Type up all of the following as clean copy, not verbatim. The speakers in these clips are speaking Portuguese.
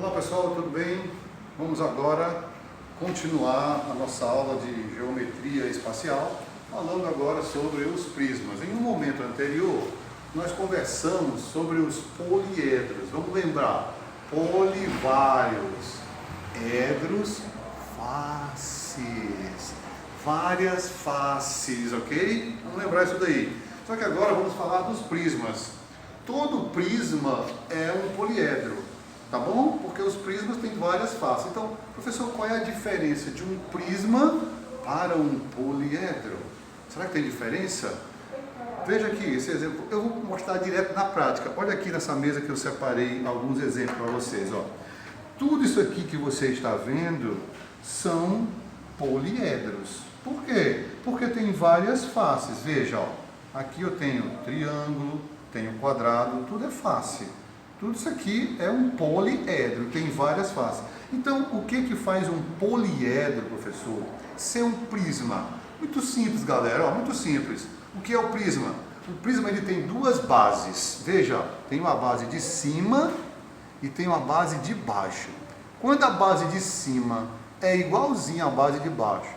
Olá pessoal, tudo bem? Vamos agora continuar a nossa aula de geometria espacial, falando agora sobre os prismas. Em um momento anterior, nós conversamos sobre os poliedros. Vamos lembrar, polivários, edros, faces, várias faces, ok? Vamos lembrar isso daí. Só que agora vamos falar dos prismas. Todo prisma é um poliedro, tá bom? Porque os prismas têm várias faces. Então, professor, qual é a diferença de um prisma para um poliedro? Será que tem diferença? Veja aqui esse exemplo. Eu vou mostrar direto na prática. Olha aqui nessa mesa que eu separei alguns exemplos para vocês. Ó. Tudo isso aqui que você está vendo são poliedros. Por quê? Porque tem várias faces. Veja, ó. Aqui eu tenho triângulo, tenho quadrado, tudo é face. Tudo isso aqui é um poliedro, tem várias faces. Então, o que faz um poliedro, professor? Ser um prisma. Muito simples, galera, ó, muito simples. O que é o prisma? O prisma ele tem duas bases. Veja, tem uma base de cima e tem uma base de baixo. Quando a base de cima é igualzinha à base de baixo,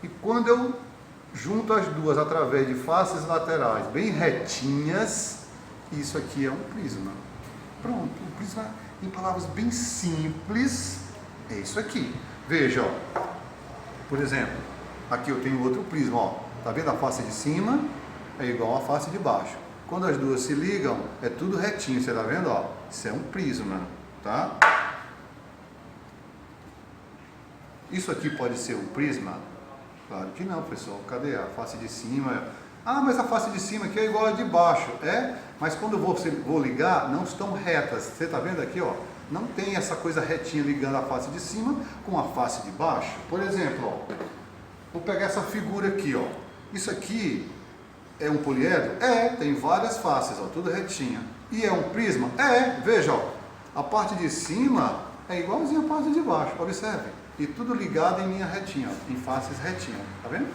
e quando eu junto as duas através de faces laterais bem retinhas, isso aqui é um prisma. Pronto, um prisma, em palavras bem simples, é isso aqui. Veja, ó. Por exemplo, aqui eu tenho outro prisma, ó. Tá vendo a face de cima? É igual à face de baixo. Quando as duas se ligam, é tudo retinho, você tá vendo, ó? Isso é um prisma, tá? Isso aqui pode ser um prisma? Claro que não, pessoal. Cadê a face de cima? Ah, mas a face de cima aqui é igual a de baixo. É, mas quando eu vou ligar, não estão retas. Você está vendo aqui, ó? Não tem essa coisa retinha ligando a face de cima com a face de baixo. Por exemplo, ó, vou pegar essa figura aqui, ó. Isso aqui é um poliedro? É, tem várias faces, ó, tudo retinha. E é um prisma? É, veja, ó. A parte de cima é igualzinha à parte de baixo, observe. E tudo ligado em linha retinha, ó, em faces retinhas, tá vendo?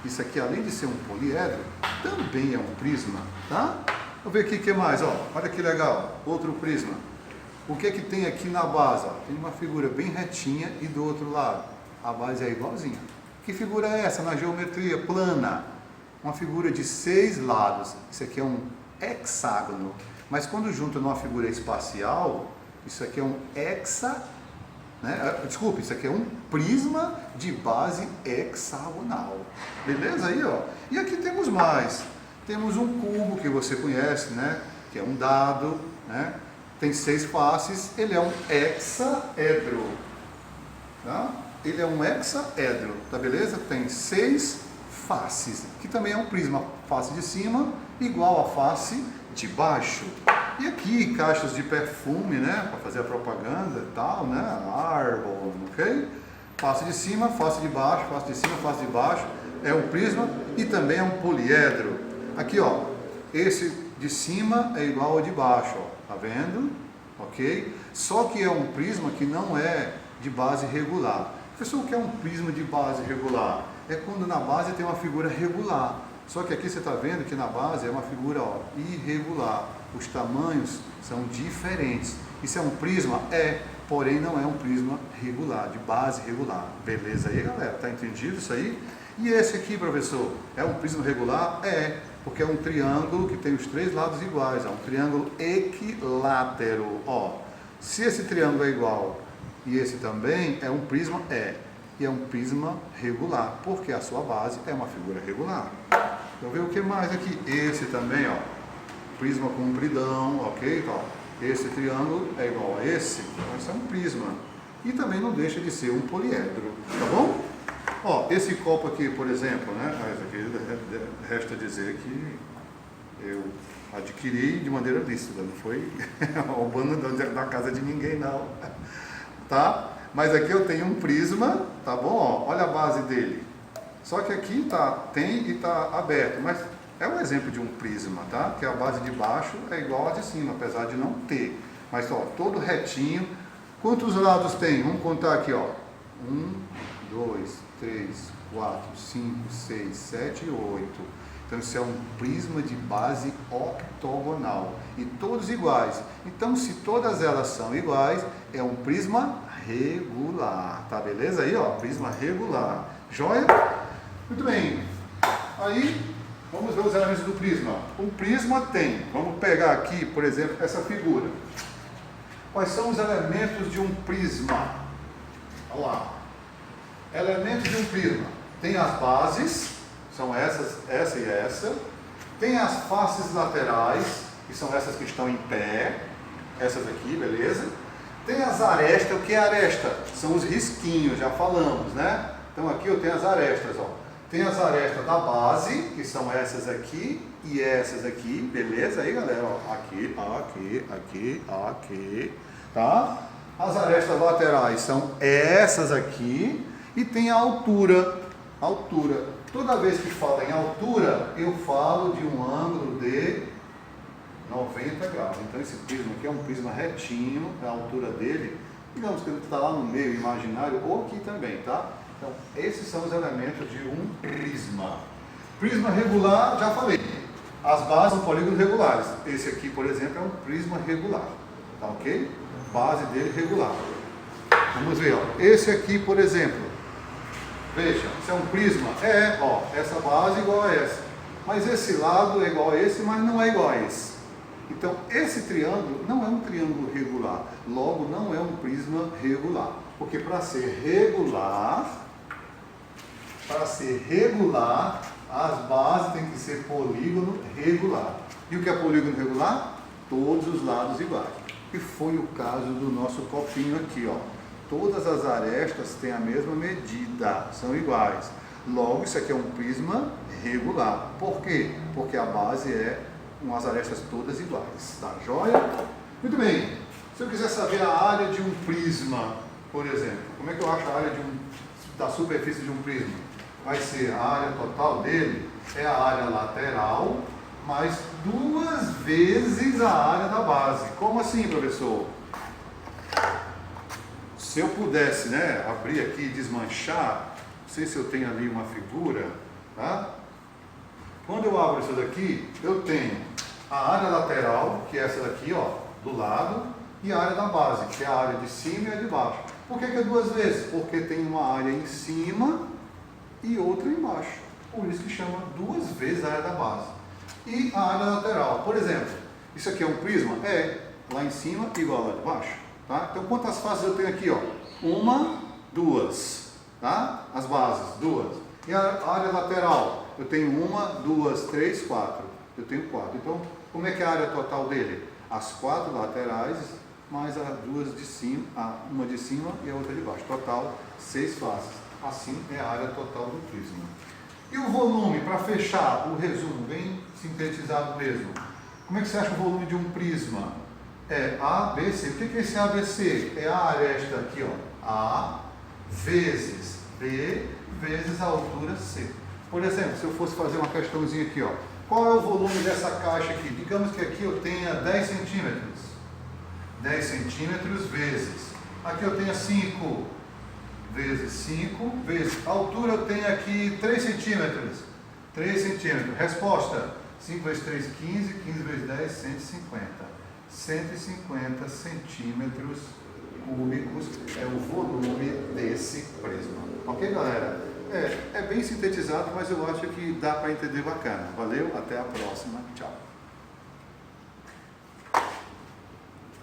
Isso aqui, além de ser um poliedro, também é um prisma, tá? Vamos ver aqui o que mais, ó. Olha que legal, outro prisma. O que tem aqui na base? Ó? Tem uma figura bem retinha e do outro lado, a base é igualzinha. Que figura é essa na geometria plana? Uma figura de 6 lados. Isso aqui é um hexágono. Mas quando junta numa figura espacial, isso aqui é um Desculpe, isso aqui é um prisma de base hexagonal. Beleza aí, ó? E aqui temos mais. Temos um cubo que você conhece, né? Que é um dado, né? Tem 6 faces, ele é um hexaedro. Tá? Ele é um hexaedro, tá beleza? Tem 6 faces, que também é um prisma. Face de cima igual a face de baixo. E aqui, caixas de perfume, né? Para fazer a propaganda e tal, né? Arbor, ok? Face de cima, face de baixo, face de cima, face de baixo. É um prisma e também é um poliedro. Aqui, ó. Esse de cima é igual ao de baixo, ó. Tá vendo? Ok? Só que é um prisma que não é de base regular. Professor, o que é um prisma de base regular? É quando na base tem uma figura regular. Só que aqui você está vendo que na base é uma figura, ó, irregular. Os tamanhos são diferentes. Isso é um prisma? É, porém não é um prisma regular, de base regular. Beleza aí, galera? Tá entendido isso aí? E esse aqui, professor, é um prisma regular? É, porque é um triângulo que tem os 3 lados iguais. É um triângulo equilátero. Ó, se esse triângulo é igual e esse também, é um prisma? É. E é um prisma regular, porque a sua base é uma figura regular. Então, ver o que mais aqui? Esse também, ó. Prisma compridão, ok? Então, esse triângulo é igual a esse, então isso é um prisma. E também não deixa de ser um poliedro, tá bom? Ó, esse copo aqui, por exemplo, né? Mas aqui resta dizer que eu adquiri de maneira lícita, não foi roubando da casa de ninguém, não. Tá? Mas aqui eu tenho um prisma, tá bom? Ó, olha a base dele. Só que aqui tem e tá aberto, mas é um exemplo de um prisma, tá? Que a base de baixo é igual a de cima, apesar de não ter. Mas, ó, todo retinho. Quantos lados tem? Vamos contar aqui, ó. 1, 2, 3, 4, 5, 6, 7 e 8. Então isso é um prisma de base octogonal e todos iguais. Então se todas elas são iguais, é um prisma regular, tá beleza aí, ó, prisma regular. Joia? Muito bem. Aí vamos ver os elementos do prisma. Um prisma tem, vamos pegar aqui, por exemplo, essa figura. Quais são os elementos de um prisma? Vamos lá. Elementos de um prisma. Tem as bases, são essas, essa e essa. Tem as faces laterais, que são essas que estão em pé. Essas aqui, beleza? Tem as arestas. O que é aresta? São os risquinhos, já falamos, né? Então aqui eu tenho as arestas, ó. Tem as arestas da base, que são essas aqui e essas aqui, beleza? Aí, galera, ó, aqui, aqui, aqui, aqui, tá? As arestas laterais são essas aqui e tem a altura. Altura. Toda vez que fala em altura, eu falo de um ângulo de 90 graus. Então esse prisma aqui é um prisma retinho, a altura dele, digamos que ele está lá no meio imaginário ou aqui também, tá? Então esses são os elementos de um prisma. Prisma regular, já falei, as bases são polígonos regulares. Esse aqui, por exemplo, é um prisma regular, tá ok? Base dele regular. Vamos ver, ó. Esse aqui, por exemplo, veja, isso é um prisma? É, ó, essa base é igual a essa. Mas esse lado é igual a esse, mas não é igual a esse. Então, esse triângulo não é um triângulo regular. Logo, não é um prisma regular. Porque para ser regular, as bases têm que ser polígono regular. E o que é polígono regular? Todos os lados iguais. E foi o caso do nosso copinho aqui, ó. Todas as arestas têm a mesma medida, são iguais. Logo, isso aqui é um prisma regular. Por quê? Porque a base é com as arestas todas iguais. Tá joia? Muito bem. Se eu quiser saber a área de um prisma, por exemplo, como é que eu acho a área da superfície de um prisma? Vai ser a área total dele, é a área lateral, mais 2 vezes a área da base. Como assim, professor? Se eu pudesse, né, abrir aqui e desmanchar, não sei se eu tenho ali uma figura, tá? Quando eu abro isso daqui, eu tenho a área lateral, que é essa daqui, ó, do lado, e a área da base, que é a área de cima e a de baixo. Por que é 2 vezes? Porque tem uma área em cima e outra embaixo. Por isso que chama 2 vezes a área da base. E a área lateral, por exemplo, isso aqui é um prisma? É, lá em cima igual lá de baixo. Tá? Então, quantas faces eu tenho aqui? Ó? 1, 2. Tá? As bases, 2. E a área lateral? Eu tenho 1, 2, 3, 4. Eu tenho 4. Então, como é que é a área total dele? As 4 laterais, mais as 2 de cima, uma de cima e a outra de baixo. Total, 6 faces. Assim é a área total do prisma. E o volume, para fechar o resumo, bem sintetizado mesmo. Como é que você acha o volume de um prisma? É ABC. O que é esse ABC? É a aresta aqui, ó. A vezes B vezes a altura C. Por exemplo, se eu fosse fazer uma questãozinha aqui, ó. Qual é o volume dessa caixa aqui? Digamos que aqui eu tenha 10 centímetros. 10 centímetros vezes. Aqui eu tenho 5 vezes 5 vezes. A altura eu tenho aqui 3 centímetros. 3 centímetros. Resposta. 5 vezes 3, 15. 15 vezes 10, 150. 150 centímetros cúbicos é o volume desse prisma. Ok, galera? É bem sintetizado, mas eu acho que dá para entender bacana. Valeu, até a próxima. Tchau.